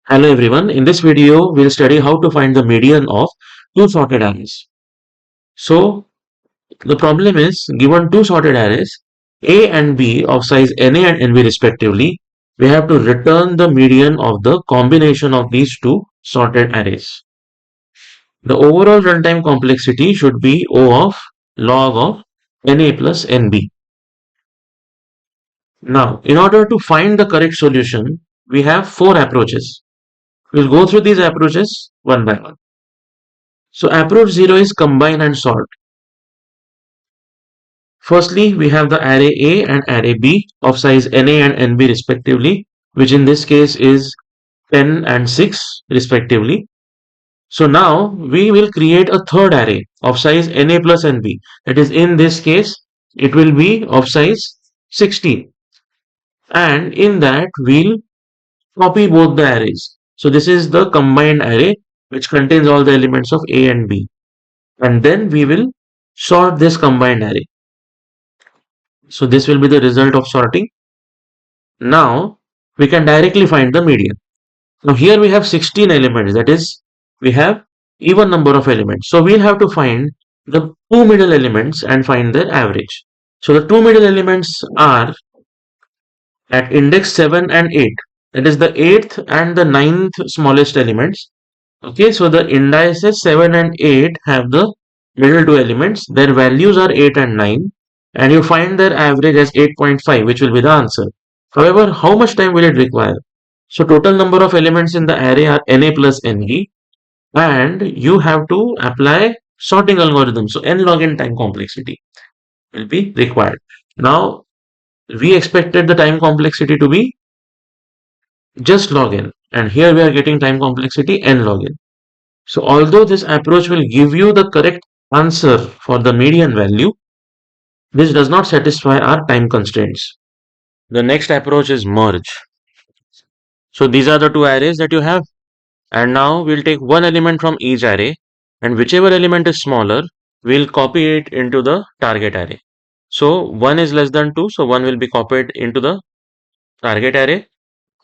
Hello everyone, in this video we'll study how to find the median of two sorted arrays. So the problem is given two sorted arrays A and B of size NA and NB respectively, we have to return the median of the combination of these two sorted arrays. The overall runtime complexity should be O of log of NA plus NB. Now, in order to find the correct solution, we have four approaches. We'll go through these approaches one by one. So approach 0 is combine and sort. Firstly, we have the array A and array B of size NA and NB respectively, which in this case is 10 and 6 respectively. So now we will create a third array of size NA plus NB. That is, in this case, it will be of size 16. And in that, we'll copy both the arrays. So this is the combined array which contains all the elements of A and B. And then we will sort this combined array. So this will be the result of sorting. Now we can directly find the median. Now here we have 16 elements, that is, we have even number of elements. So we'll have to find the two middle elements and find their average. So the two middle elements are at index 7 and 8. That is the 8th and the ninth smallest elements. Okay, so the indices 7 and 8 have the middle two elements. Their values are 8 and 9. And you find their average as 8.5, which will be the answer. However, how much time will it require? So total number of elements in the array are NA plus NB, and you have to apply sorting algorithm. So n log n time complexity will be required. Now we expected the time complexity to be just log n, and here we are getting time complexity n log n. So although this approach will give you the correct answer for the median value, this does not satisfy our time constraints. The next approach is merge. So these are the two arrays that you have. And now we'll take one element from each array, and whichever element is smaller, we'll copy it into the target array. So 1 is less than 2, so 1 will be copied into the target array.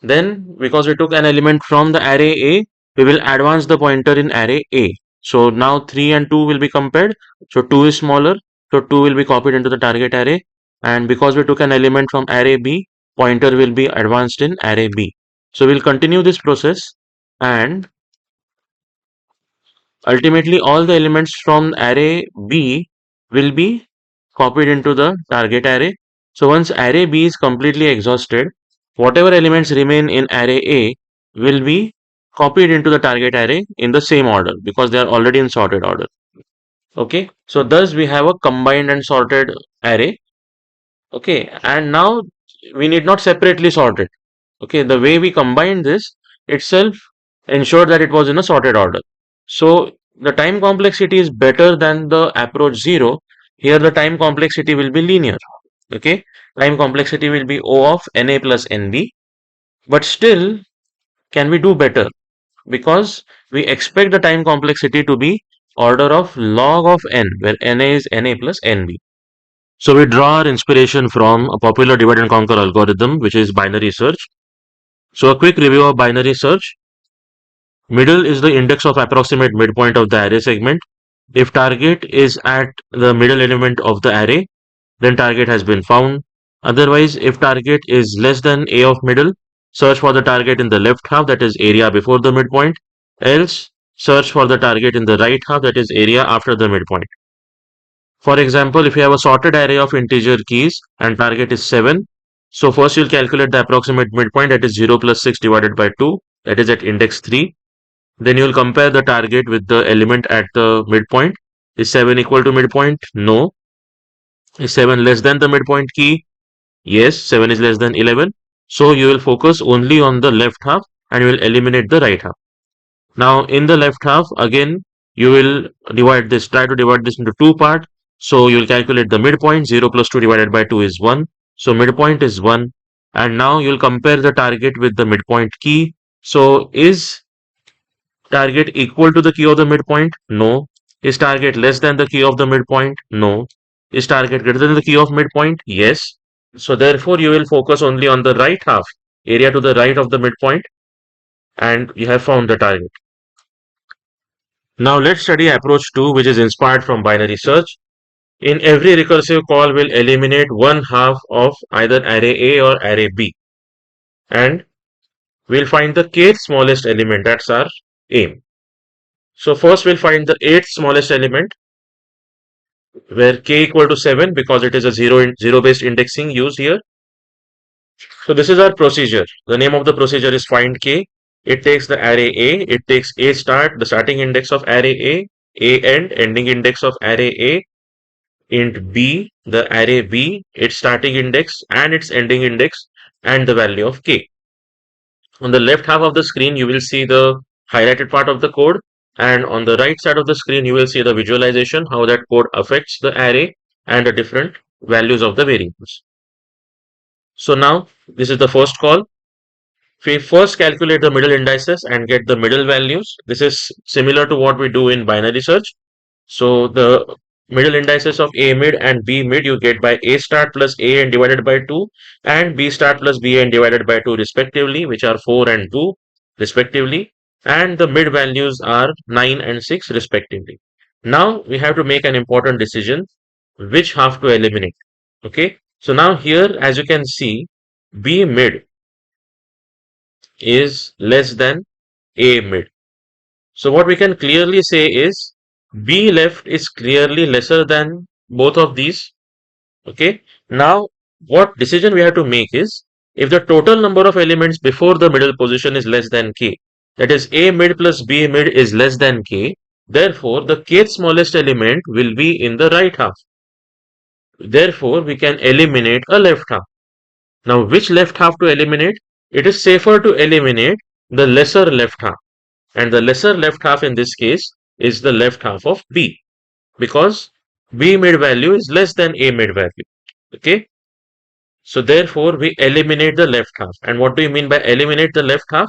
Then because we took an element from the array A, we will advance the pointer in array A. So now 3 and 2 will be compared. So 2 is smaller, so 2 will be copied into the target array. And because we took an element from array B, pointer will be advanced in array B. So we'll continue this process, and ultimately all the elements from array B will be copied into the target array. So once array B is completely exhausted, whatever elements remain in array A will be copied into the target array in the same order because they are already in sorted order. Okay, so thus we have a combined and sorted array. Okay, and now we need not separately sort it. Okay, the way we combined this itself ensured that it was in a sorted order. So the time complexity is better than the approach 0. Here the time complexity will be linear. Okay, time complexity will be O of NA plus NB. But still, can we do better? Because we expect the time complexity to be order of log of n, where NA is NA plus NB. So we draw our inspiration from a popular divide and conquer algorithm, which is binary search. So a quick review of binary search. Middle is the index of approximate midpoint of the array segment. If target is at the middle element of the array, then target has been found. Otherwise, if target is less than A of middle, search for the target in the left half, that is area before the midpoint. Else, search for the target in the right half, that is area after the midpoint. For example, if you have a sorted array of integer keys and target is 7, so first you'll calculate the approximate midpoint, that is 0 plus 6 divided by 2, that is at index 3. Then you'll compare the target with the element at the midpoint. Is 7 equal to midpoint? No. Is 7 less than the midpoint key? Yes, 7 is less than 11. So you will focus only on the left half and you will eliminate the right half. Now in the left half, again, you will try to divide this into two parts. So you will calculate the midpoint. 0 plus 2 divided by 2 is 1. So midpoint is 1. And now you'll compare the target with the midpoint key. So is target equal to the key of the midpoint? No. Is target less than the key of the midpoint? No. Is target greater than the key of midpoint? Yes. So therefore you will focus only on the right half, area to the right of the midpoint. and you have found the target. Now let's study approach 2, which is inspired from binary search. In every recursive call, we'll eliminate one half of either array A or array B, and we'll find the kth smallest element. That's our aim. So first we'll find the eighth smallest element, where k equal to 7, because it is a zero based indexing used here. So this is our procedure. The name of the procedure is find k. It takes the array A, it takes A start, the starting index of array A end, ending index of array A, int B, the array B, its starting index and its ending index, and the value of k. On the left half of the screen, you will see the highlighted part of the code, and on the right side of the screen, you will see the visualization, how that code affects the array and the different values of the variables. So now, this is the first call. We first calculate the middle indices and get the middle values. This is similar to what we do in binary search. So the middle indices of A mid and B mid you get by A start plus A n divided by 2 and B start plus B n divided by 2 respectively, which are 4 and 2 respectively. And the mid values are 9 and 6 respectively. Now we have to make an important decision, which half to eliminate. Okay. So now here, as you can see, B mid is less than A mid. So what we can clearly say is B left is clearly lesser than both of these. Okay. Now what decision we have to make is, if the total number of elements before the middle position is less than k, that is A mid plus B mid is less than k, therefore the kth smallest element will be in the right half. Therefore we can eliminate a left half. Now which left half to eliminate? It is safer to eliminate the lesser left half. And the lesser left half in this case is the left half of B, because B mid value is less than A mid value. Okay. So therefore we eliminate the left half. And what do you mean by eliminate the left half?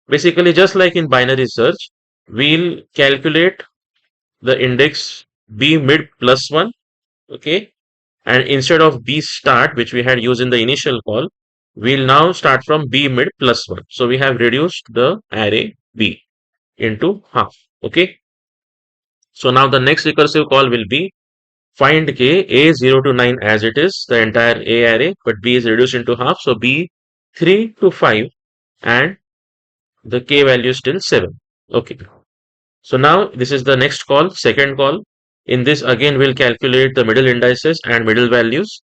Basically, just like in binary search, we'll calculate the index B mid plus 1. Okay. And instead of B start, which we had used in the initial call, we'll now start from B mid plus 1. So we have reduced the array B into half. Okay. So now the next recursive call will be find k, A 0 to 9 as it is, the entire A array, but B is reduced into half. So B 3 to 5 and the k value is still 7. Okay. So now this is the next call, second call. In this again we'll calculate the middle indices and middle values.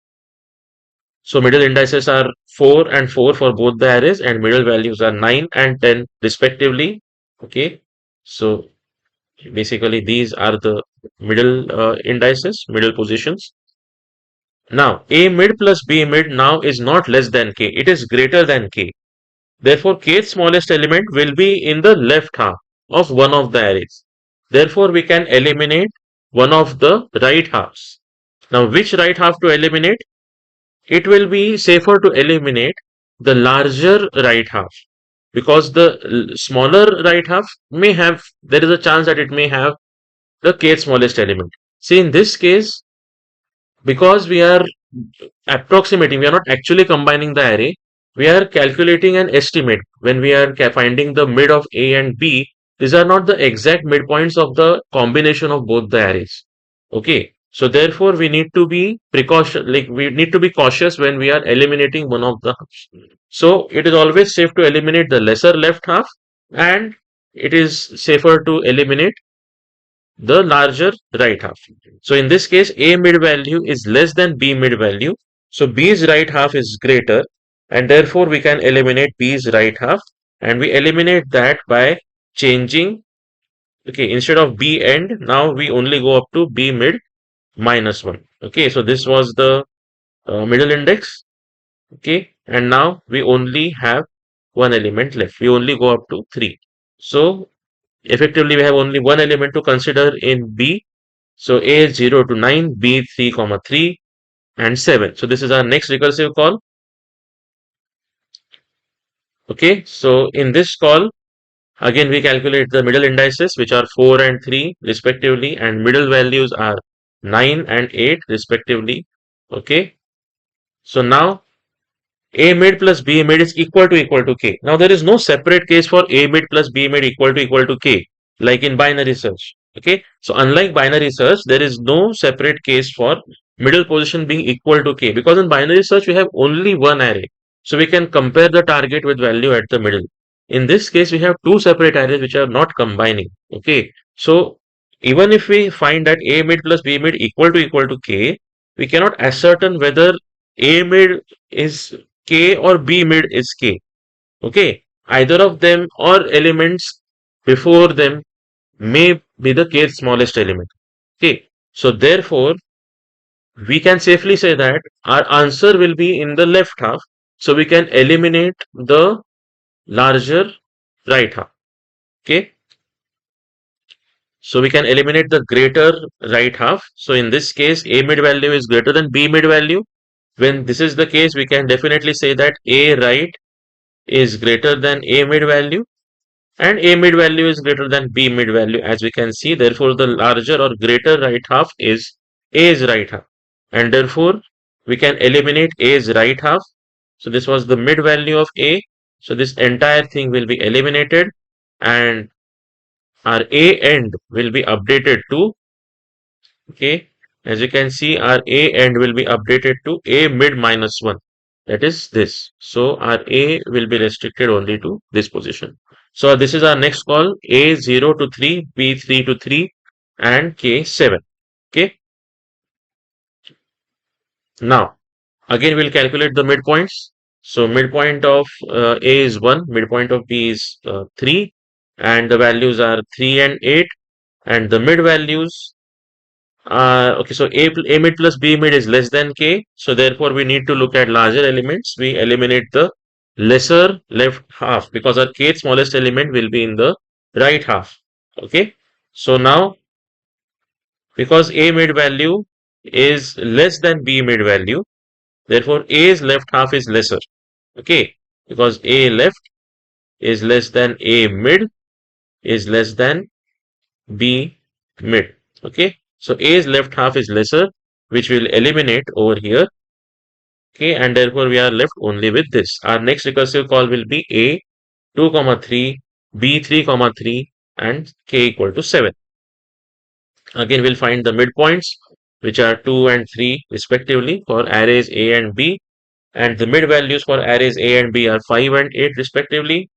So middle indices are 4 and 4 for both the arrays, and middle values are 9 and 10 respectively. Okay. So basically these are the middle indices, middle positions. Now A mid plus B mid now is not less than k, it is greater than k. Therefore kth smallest element will be in the left half of one of the arrays. Therefore we can eliminate one of the right halves. Now which right half to eliminate? It will be safer to eliminate the larger right half, because the smaller right half may have, there is a chance that it may have the kth smallest element. See, in this case, because we are approximating, we are not actually combining the array, we are calculating an estimate. When we are finding the mid of A and B, these are not the exact midpoints of the combination of both the arrays. Okay. So therefore we need to be we need to be cautious when we are eliminating one of the halves. So it is always safe to eliminate the lesser left half, and it is safer to eliminate the larger right half. So in this case, A mid value is less than B mid value. So B's right half is greater, and therefore we can eliminate B's right half, and we eliminate that by changing. Okay, instead of B end, now we only go up to B mid minus 1. Okay, so this was the middle index. Okay, and now we only have one element left. We only go up to 3. So effectively we have only one element to consider in B. So A 0 to 9, B 3 comma 3 and 7. So this is our next recursive call. Okay, so in this call, again we calculate the middle indices, which are 4 and 3 respectively, and middle values are 9 and 8 respectively. Okay, so now A mid plus B mid is equal to K. Now there is no separate case for A mid plus B mid equal to K, like in binary search. Okay. So unlike binary search, there is no separate case for middle position being equal to K, because in binary search we have only one array. So we can compare the target with value at the middle. In this case, we have two separate arrays which are not combining. Okay. So even if we find that A mid plus B mid equal to K, we cannot ascertain whether A mid is K or B mid is K. Okay. Either of them or elements before them may be the kth smallest element. Okay. So therefore, we can safely say that our answer will be in the left half. So we can eliminate the larger right half. Okay. So we can eliminate the greater right half. So in this case, A mid value is greater than B mid value. When this is the case, we can definitely say that A right is greater than A mid value, and A mid value is greater than B mid value, as we can see. Therefore, the larger or greater right half is A's right half, and therefore we can eliminate A's right half. So this was the mid value of A. So this entire thing will be eliminated, and our A end will be updated to, okay, as you can see, our A end will be updated to A mid minus 1. That is this. So our A will be restricted only to this position. So this is our next call, A 0 to 3, B 3 to 3, and K 7. Okay. Now, again, we'll calculate the midpoints. So midpoint of A is 1, midpoint of B is 3, and the values are 3 and 8, and the mid values, okay, so A mid plus B mid is less than K. So therefore, we need to look at larger elements. We eliminate the lesser left half, because our kth smallest element will be in the right half. Okay. So now, because A mid value is less than B mid value, therefore A's left half is lesser. Okay. Because A left is less than A mid is less than B mid. Okay. So A's left half is lesser, which will eliminate over here. Okay. And therefore we are left only with this. Our next recursive call will be A 2 comma 3, B 3 comma 3, and K equal to 7. Again, we'll find the midpoints, which are 2 and 3 respectively for arrays A and B. And the mid values for arrays A and B are 5 and 8 respectively.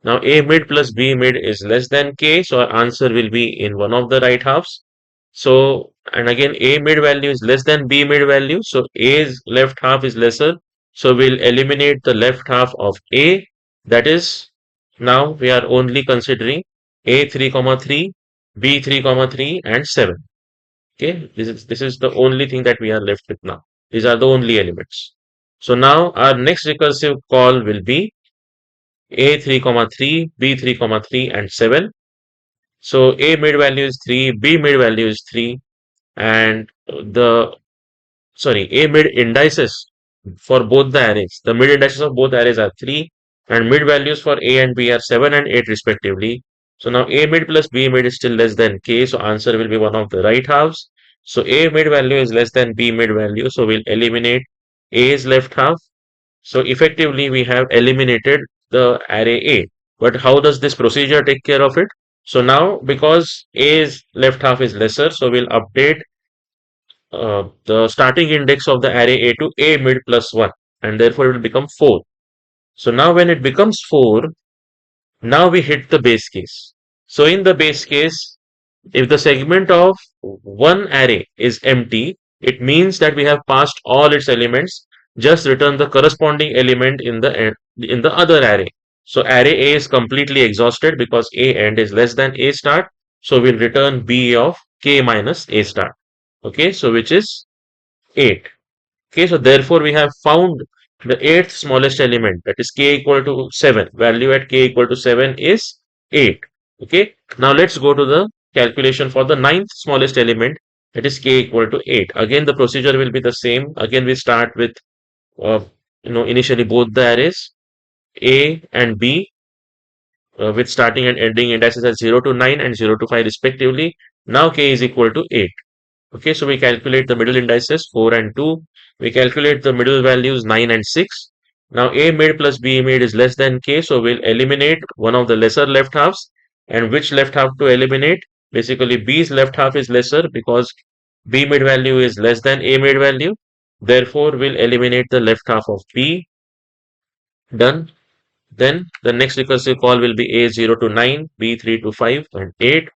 Now A mid plus B mid is less than K, so our answer will be in one of the right halves. So, and again, A mid value is less than B mid value, so A's left half is lesser. So we'll eliminate the left half of A. That is, now we are only considering A 3 comma 3, B 3 comma 3, and 7. Okay, this is the only thing that we are left with now. These are the only elements. So now our next recursive call will be A 3 comma 3, B 3 comma 3, and 7. So A mid value is 3, B mid value is 3, and the, sorry, A mid indices for both the arrays. The mid indices of both arrays are 3, and mid values for A and B are 7 and 8 respectively. So now A mid plus B mid is still less than K, so answer will be one of the right halves. So A mid value is less than B mid value, so we'll eliminate A's left half. So effectively, we have eliminated the array A. But how does this procedure take care of it? So now, because A's left half is lesser, so we'll update the starting index of the array A to A mid plus 1, and therefore it will become 4. So now when it becomes 4, now we hit the base case. So in the base case, if the segment of one array is empty, it means that we have passed all its elements. Just return the corresponding element in the other array. So array A is completely exhausted because A end is less than A start. So we'll return B of K minus A start. Okay, so which is 8. Okay, so therefore we have found the eighth smallest element, that is K equal to 7. Value at K equal to 7 is 8. Okay, now let's go to the calculation for the ninth smallest element, that is K equal to 8. Again, the procedure will be the same. Again, we start with uh, initially both the arrays A and B with starting and ending indices as 0 to 9 and 0 to 5 respectively. Now K is equal to 8. Okay, so we calculate the middle indices 4 and 2. We calculate the middle values 9 and 6. Now A mid plus B mid is less than K, so we'll eliminate one of the lesser left halves. And which left half to eliminate? Basically B's left half is lesser because B mid value is less than A mid value. Therefore, we'll eliminate the left half of B. Done. Then the next recursive call will be A0 to 9, B3 to 5 and 8.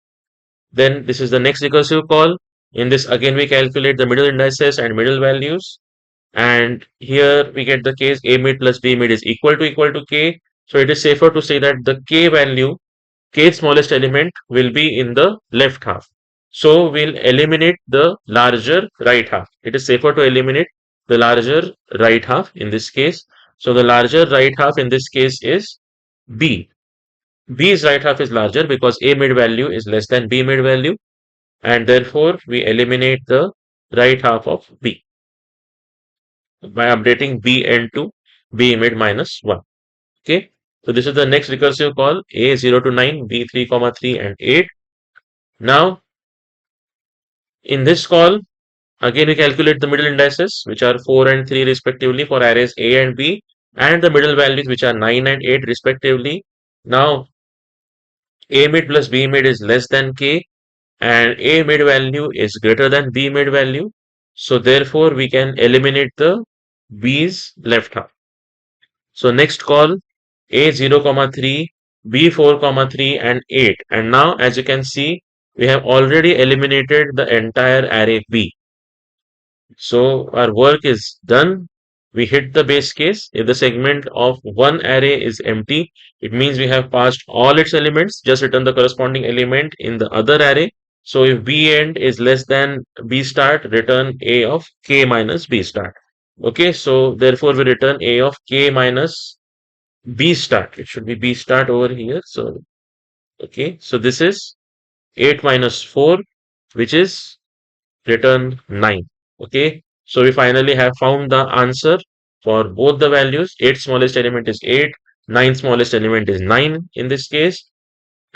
Then this is the next recursive call. In this again we calculate the middle indices and middle values. And here we get the case A mid plus B mid is equal to K. So it is safer to say that the K value, K's smallest element will be in the left half. So we'll eliminate the larger right half. It is safer to eliminate the larger right half in this case. So the larger right half in this case is B. B's right half is larger because A mid value is less than B mid value, and therefore we eliminate the right half of B by updating Bn to B mid minus 1. Okay. So this is the next recursive call A0 to 9, B3, 3 and 8. Now in this call, again we calculate the middle indices which are 4 and 3 respectively for arrays A and B, and the middle values which are 9 and 8 respectively. Now A mid plus B mid is less than K, and A mid value is greater than B mid value. So therefore we can eliminate the B's left half. So next call A0, 3, B4, 3 and 8. And now as you can see, we have already eliminated the entire array B. So our work is done. We hit the base case. If the segment of one array is empty, it means we have passed all its elements. Just return the corresponding element in the other array. So if B end is less than B start, return A of K minus B start. Okay, so therefore we return A of K minus B start. It should be B start over here. So, okay, so this is 8 minus 4, which is return 9. Okay, so we finally have found the answer for both the values. 8 smallest element is 8, 9 smallest element is 9 in this case,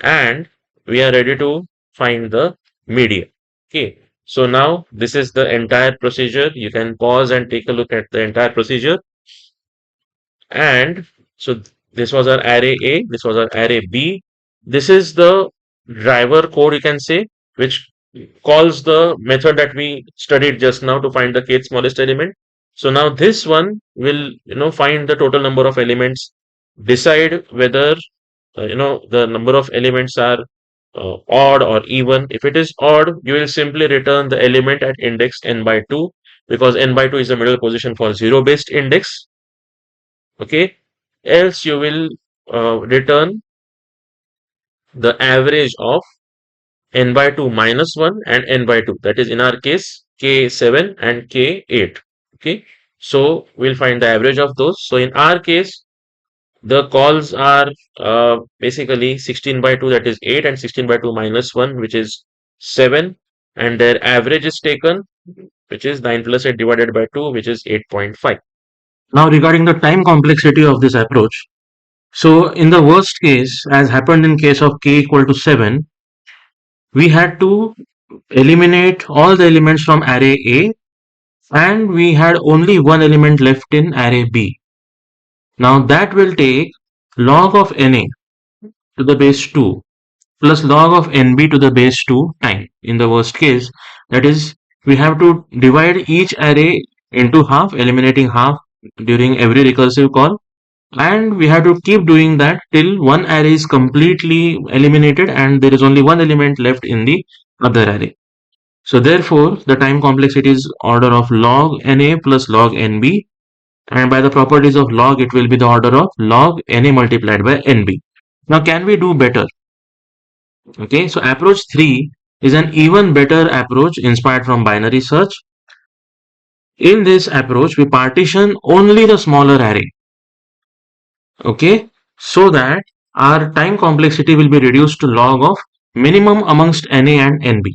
and we are ready to find the median. Okay, so now this is the entire procedure. You can pause and take a look at the entire procedure. And so this was our array A, this was our array B. This is the driver code, you can say, which calls the method that we studied just now to find the kth smallest element. So now this one will, find the total number of elements, decide whether, the number of elements are odd or even. If it is odd, you will simply return the element at index n by 2, because n by 2 is the middle position for zero based index. Okay, else you will return the average of n by 2 minus 1 and n by 2, that is in our case k7 and k8. Okay, so we'll find the average of those. So in our case the calls are basically 16 by 2, that is 8, and 16 by 2 minus 1, which is 7, and their average is taken, which is 9 plus 8 divided by 2, which is 8.5. Now regarding the time complexity of this approach, so in the worst case, as happened in case of k equal to 7, we had to eliminate all the elements from array A, and we had only one element left in array B. Now that will take log of Na to the base 2 plus log of Nb to the base 2 time in the worst case. That is, we have to divide each array into half, eliminating half during every recursive call. And we have to keep doing that till one array is completely eliminated and there is only one element left in the other array. So therefore, the time complexity is order of log Na plus log Nb, and by the properties of log, it will be the order of log Na multiplied by Nb. Now, can we do better? Okay, so approach 3 is an even better approach inspired from binary search. In this approach, we partition only the smaller array. Okay, so that our time complexity will be reduced to log of minimum amongst Na and Nb.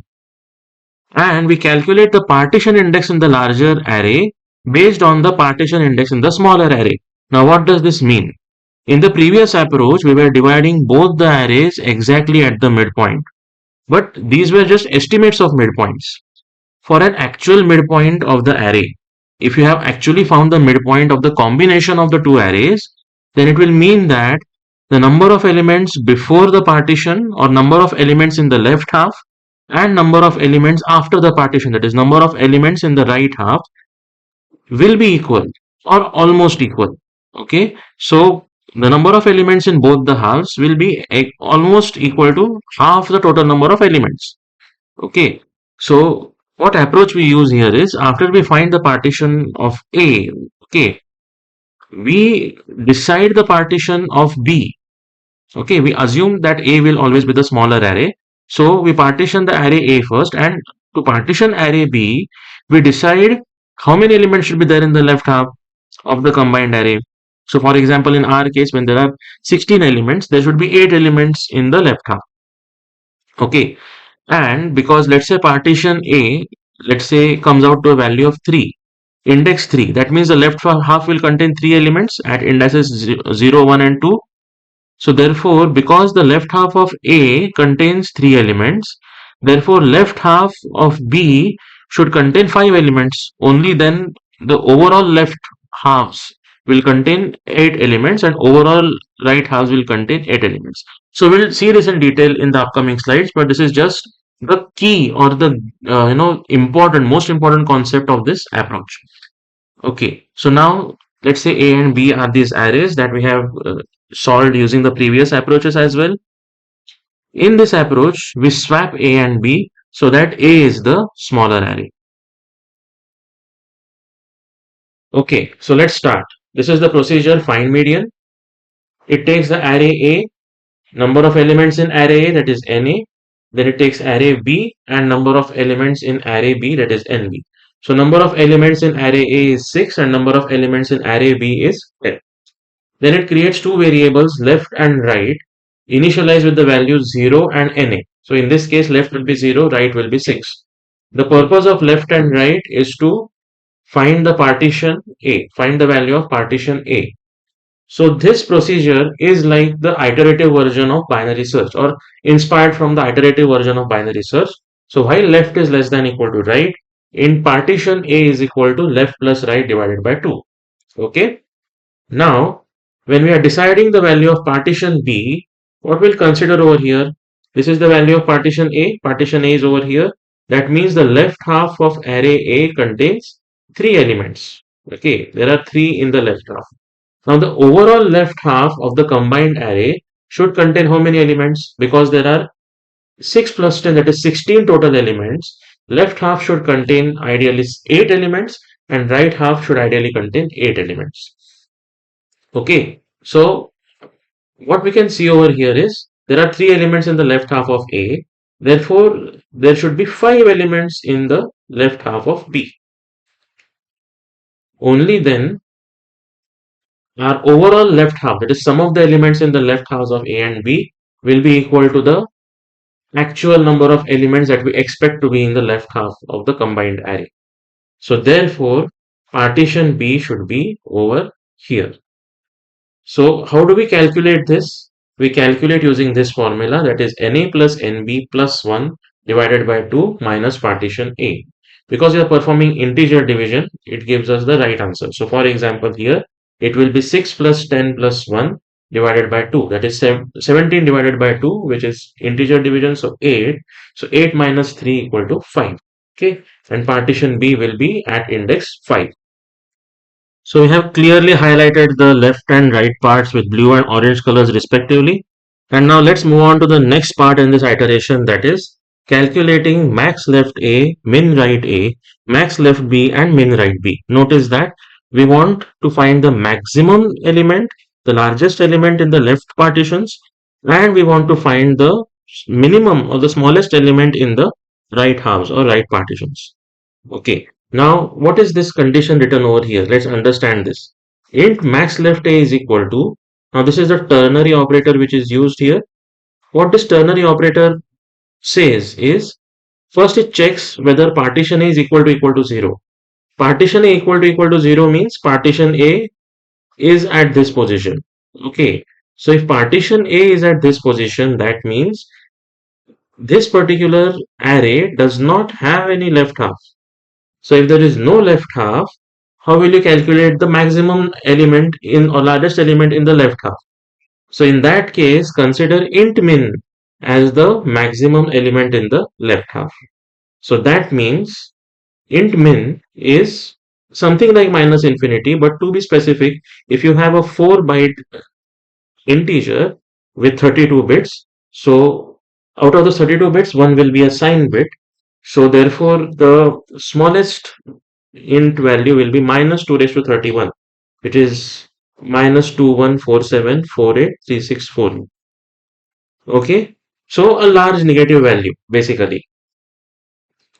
And we calculate the partition index in the larger array based on the partition index in the smaller array. Now what does this mean? In the previous approach, we were dividing both the arrays exactly at the midpoint, but these were just estimates of midpoints. For an actual midpoint of the array, if you have actually found the midpoint of the combination of the two arrays, then it will mean that the number of elements before the partition, or number of elements in the left half, and number of elements after the partition, that is number of elements in the right half, will be equal or almost equal. Okay, so the number of elements in both the halves will be almost equal to half the total number of elements. Okay, so what approach we use here is, after we find the partition of A, okay, we decide the partition of B. Okay, we assume that A will always be the smaller array. So we partition the array A first, and to partition array B, we decide how many elements should be there in the left half of the combined array. So for example, in our case, when there are 16 elements, there should be 8 elements in the left half. Okay, and because let's say partition A, let's say comes out to a value of 3, index 3, that means the left half will contain 3 elements at indices 0, 1 and 2. So therefore, because the left half of A contains 3 elements, therefore left half of B should contain 5 elements. Only then the overall left halves will contain 8 elements, and overall right halves will contain 8 elements. So we'll see this in detail in the upcoming slides, but this is just the key, or the most important concept of this approach. Okay, so now let's say A and B are these arrays that we have solved using the previous approaches as well. In this approach, we swap A and B so that A is the smaller array. Okay, so let's start. This is the procedure find median. It takes the array A, number of elements in array A, that is NA. Then it takes array B and number of elements in array B, that is NB. So number of elements in array A is 6 and number of elements in array B is 10. Then it creates two variables, left and right, initialize with the values 0 and NA. So in this case, left will be 0, right will be 6. The purpose of left and right is to find the partition A, find the value of partition A. So this procedure is like the iterative version of binary search, or inspired from the iterative version of binary search. So while left is less than equal to right, in partition A is equal to left plus right divided by 2. Okay. Now, when we are deciding the value of partition B, what we'll consider over here, this is the value of partition A is over here. That means the left half of array A contains 3 elements. Okay, there are 3 in the left half. Now the overall left half of the combined array should contain how many elements? Because there are 6 plus 10, that is 16 total elements. Left half should contain ideally 8 elements, and right half should ideally contain 8 elements. Okay, so what we can see over here is there are 3 elements in the left half of A. Therefore, there should be 5 elements in the left half of B. Only then our overall left half, that is sum of the elements in the left halves of A and B, will be equal to the actual number of elements that we expect to be in the left half of the combined array. So therefore, partition B should be over here. So how do we calculate this? We calculate using this formula, that is NA plus NB plus 1 divided by 2 minus partition A. Because we are performing integer division, it gives us the right answer. So for example here, it will be 6 plus 10 plus 1 divided by 2, that is 17 divided by 2, which is integer division, so 8. So 8 minus 3 equal to 5. Okay, and partition B will be at index 5. So we have clearly highlighted the left and right parts with blue and orange colors respectively. And now let's move on to the next part in this iteration, that is calculating max left A, min right A, max left B and min right B. Notice that we want to find the maximum element, the largest element in the left partitions, and we want to find the minimum or the smallest element in the right halves or right partitions. Okay. Now, what is this condition written over here? Let's understand this. Int max left A is equal to, now this is the ternary operator which is used here. What this ternary operator says is, first it checks whether partition A is equal to 0. Partition A equal to 0 means partition A is at this position. Okay. So if partition A is at this position, that means this particular array does not have any left half. So if there is no left half, how will you calculate the maximum element in or largest element in the left half? So in that case, consider int min as the maximum element in the left half. So that means int min is something like minus infinity, but to be specific, if you have a 4-byte integer with 32 bits, so out of the 32 bits, one will be a sign bit. So therefore, the smallest int value will be minus 2 raised to 31, which is minus 2147483640. Okay, so a large negative value basically.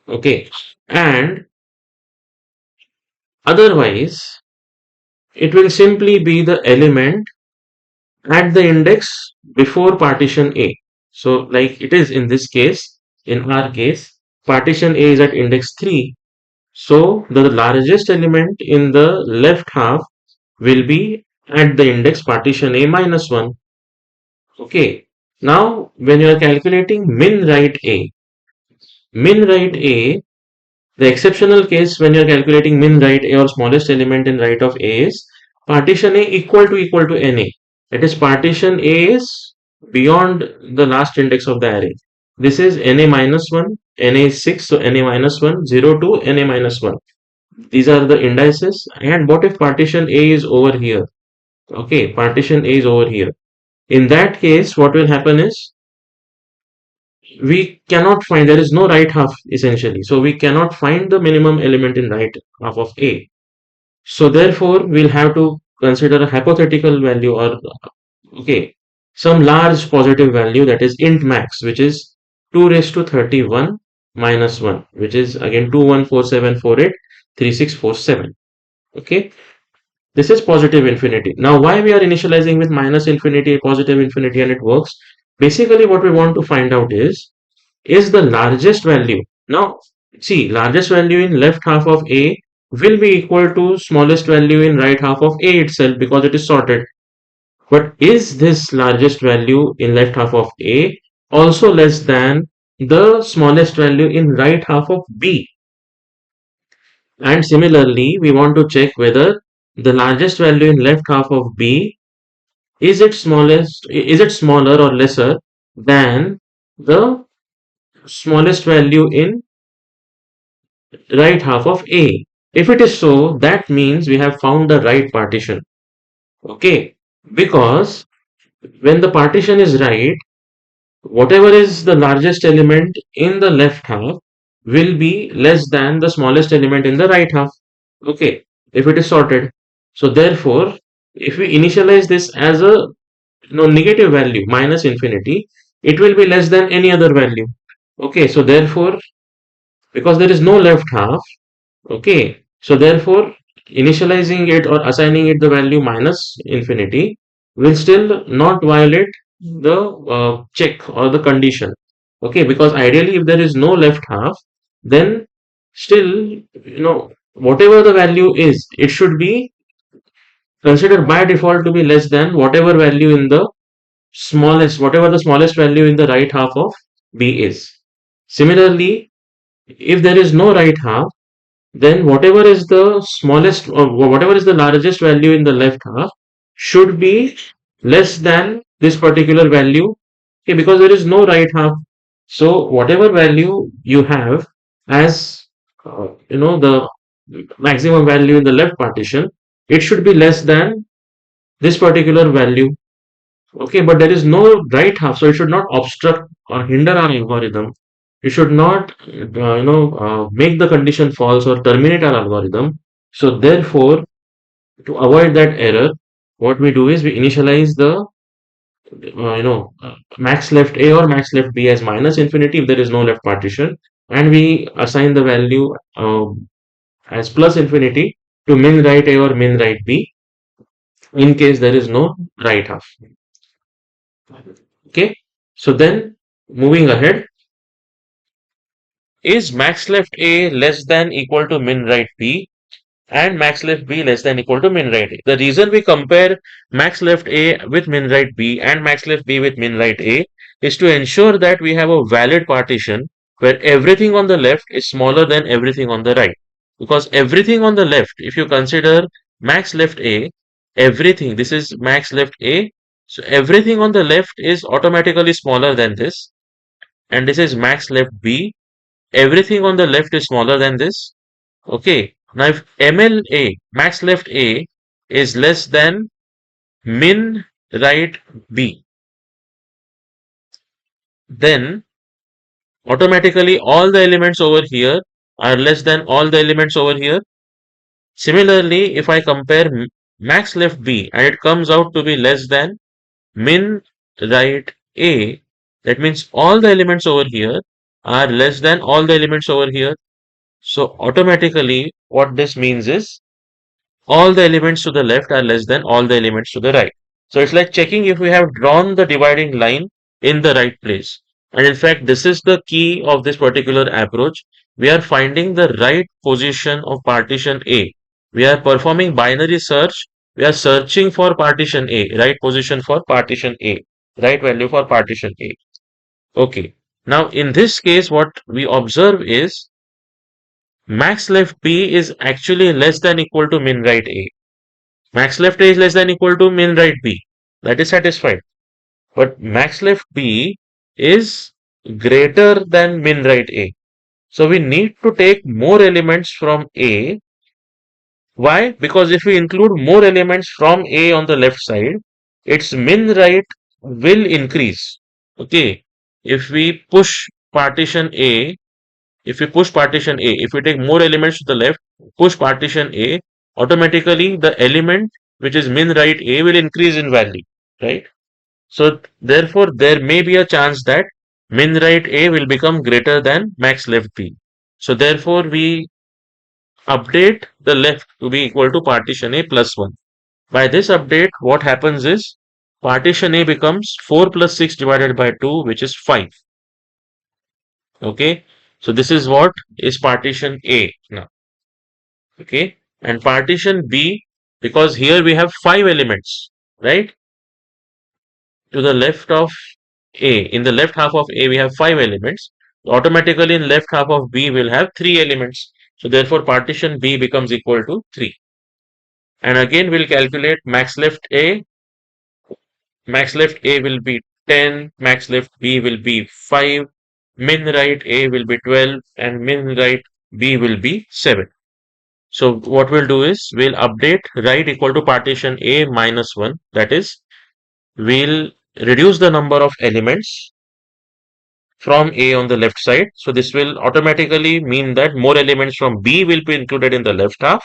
Okay, and otherwise, it will simply be the element at the index before partition A. So, like it is in this case, in our case, partition A is at index 3. So, the largest element in the left half will be at the index partition A minus 1. Okay. Now, when you are calculating min right A, min right A, the exceptional case when you are calculating min right A or smallest element in right of A is partition A equal to NA. That is partition A is beyond the last index of the array. This is NA minus 1, NA is 6, so NA minus 1, 0 to NA minus 1. These are the indices. And what if partition A is over here? Okay, partition A is over here. In that case, what will happen is we cannot find, there is no right half essentially. So we cannot find the minimum element in right half of A. So therefore, we'll have to consider a hypothetical value or, okay, some large positive value, that is int max, which is 2 raised to 31 minus 1, which is again 2147483647. Okay, this is positive infinity. Now, why we are initializing with minus infinity, positive infinity, and it works? Basically, what we want to find out is the largest value. Now, see, largest value in left half of A will be equal to smallest value in right half of A itself because it is sorted. But is this largest value in left half of A also less than the smallest value in right half of B? And similarly, we want to check whether the largest value in left half of B is it smaller or lesser than the smallest value in right half of A. If it is so, that means we have found the right partition. Okay, because when the partition is right, whatever is the largest element in the left half will be less than the smallest element in the right half. Okay, if it is sorted. So therefore, if we initialize this as a negative value minus infinity, it will be less than any other value. Okay, so therefore, because there is no left half, okay, so therefore initializing it or assigning it the value minus infinity will still not violate the check or the condition. Okay, because ideally if there is no left half, then still, whatever the value is, it should be considered by default to be less than whatever value in the whatever the smallest value in the right half of B is. Similarly, if there is no right half, then whatever is the smallest or whatever is the largest value in the left half should be less than this particular value. Okay, because there is no right half. So whatever value you have as the maximum value in the left partition, it should be less than this particular value. Okay, but there is no right half, so it should not obstruct or hinder our algorithm. It should not, make the condition false or terminate our algorithm. So therefore, to avoid that error, what we do is we initialize the, max left A or max left B as minus infinity if there is no left partition, and we assign the value as plus infinity to min right A or min right B in case there is no right half. Okay, so then moving ahead, is max left A less than equal to min right B and max left B less than equal to min right A? The reason we compare max left A with min right B and max left B with min right A is to ensure that we have a valid partition where everything on the left is smaller than everything on the right. because everything on the left, if you consider max left A, everything, this is max left A, so everything on the left is automatically smaller than this, and this is max left B, everything on the left is smaller than this. Okay, now if MLA, max left A, is less than min right B, then automatically all the elements over here are less than all the elements over here. Similarly, if I compare max left B and it comes out to be less than min right A, that means all the elements over here are less than all the elements over here. So automatically what this means is all the elements to the left are less than all the elements to the right. So it's like checking if we have drawn the dividing line in the right place. And in fact, this is the key of this particular approach. We are finding the right position of partition A. We are performing binary search. We are searching for partition A, right position for partition A, right value for partition A. Okay. Now, in this case, what we observe is max left B is actually less than equal to min right A. Max left A is less than equal to min right B. That is satisfied. But max left B is greater than min right A. So we need to take more elements from A. Why? Because if we include more elements from A on the left side, its min right will increase. Okay. If we push partition A, if we push partition A, if we take more elements to the left, push partition A, automatically the element which is min right A will increase in value, right? So therefore there may be a chance that min right A will become greater than max left B. So therefore we update the left to be equal to partition A plus 1. By this update, what happens is partition A becomes 4 plus 6 divided by 2, which is 5. Okay, so this is what is partition A now. Okay, and partition B, because here we have 5 elements, right? To the left of A, in the left half of A, we have 5 elements. Automatically, in left half of B, we'll have 3 elements. So therefore, partition B becomes equal to 3. And again, we'll calculate max left A. Max left A will be 10, max left B will be 5, min right A will be 12, and min right B will be 7. So what we'll do is we'll update right equal to partition A minus 1. That is, we'll reduce the number of elements from A on the left side. So this will automatically mean that more elements from B will be included in the left half,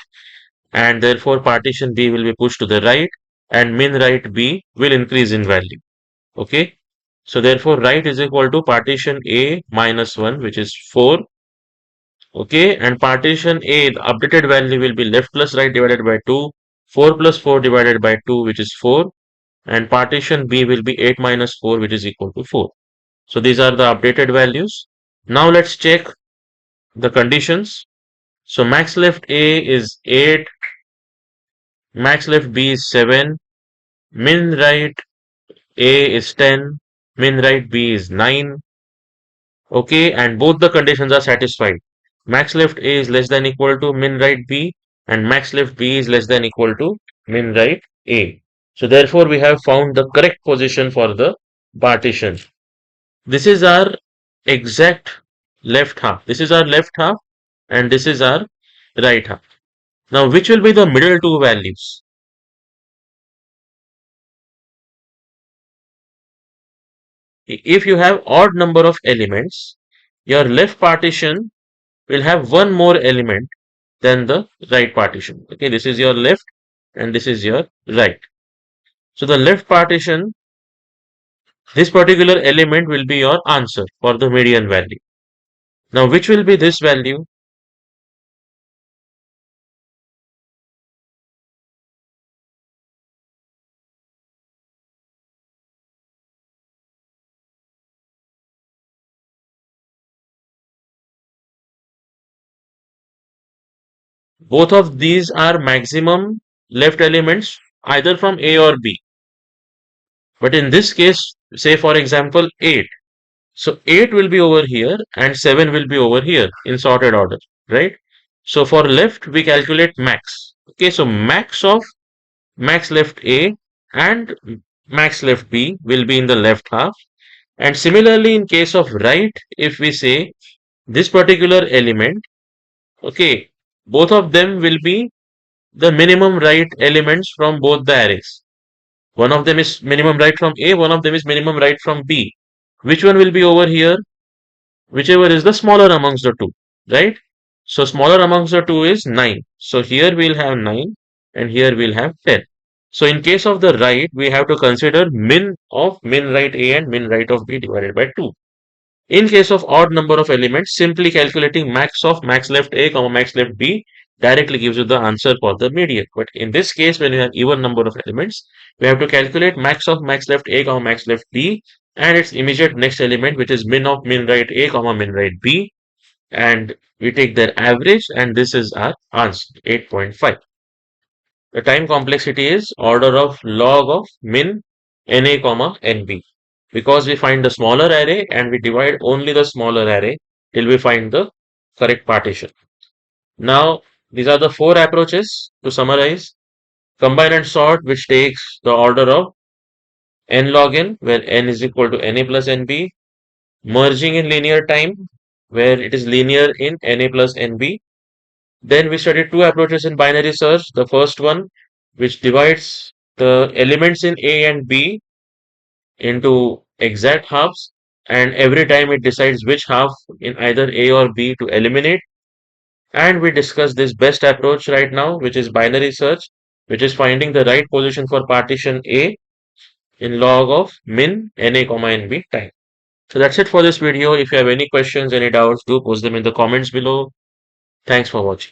and therefore partition B will be pushed to the right, and min right B will increase in value. Okay. So therefore right is equal to partition A minus 1, which is 4. Okay, and partition A, the updated value will be left plus right divided by 2, 4 plus 4 divided by 2, which is 4, and partition B will be 8 minus 4, which is equal to 4. So these are the updated values. Now let's check the conditions. So max left A is 8, max left B is 7, min right A is 10, min right B is 9. Okay, and both the conditions are satisfied. Max left A is less than equal to min right B, and max left B is less than equal to min right A. So therefore we have found the correct position for the partition. This is our exact left half. This is our left half, and this is our right half. Now which will be the middle two values? If you have odd number of elements, your left partition will have one more element than the right partition. Okay, this is your left and this is your right. So the left partition, this particular element will be your answer for the median value. Now which will be this value? Both of these are maximum left elements either from A or B. But in this case, say for example 8. So 8 will be over here and 7 will be over here in sorted order, right? So for left, we calculate max. Okay, so max left A and max left B will be in the left half. And similarly, in case of right, if we say this particular element, okay, both of them will be the minimum right elements from both the arrays. One of them is minimum right from A, one of them is minimum right from B. Which one will be over here? Whichever is the smaller amongst the two, right? So smaller amongst the two is 9. So here we'll have 9 and here we'll have 10. So in case of the right, we have to consider min of min right A and min right of B divided by 2. In case of odd number of elements, simply calculating max of max left A, comma max left B directly gives you the answer for the median. But in this case, when you have even number of elements, we have to calculate max of max left A, comma max left B and its immediate next element, which is min of min right A, comma min right B, and we take their average, and this is our answer, 8.5. The time complexity is order of log of min Na, comma Nb. Because we find the smaller array and we divide only the smaller array till we find the correct partition. Now, these are the four approaches to summarize. Combine and sort, which takes the order of n log n, where n is equal to Na plus Nb. Merging in linear time, where it is linear in Na plus Nb. Then we studied two approaches in binary search. The first one, which divides the elements in A and B into exact halves, and every time it decides which half in either A or B to eliminate. And we discuss this best approach right now, which is binary search, which is finding the right position for partition A in log of min Na, Nb time. So that's it for this video. If you have any questions, any doubts, do post them in the comments below. Thanks for watching.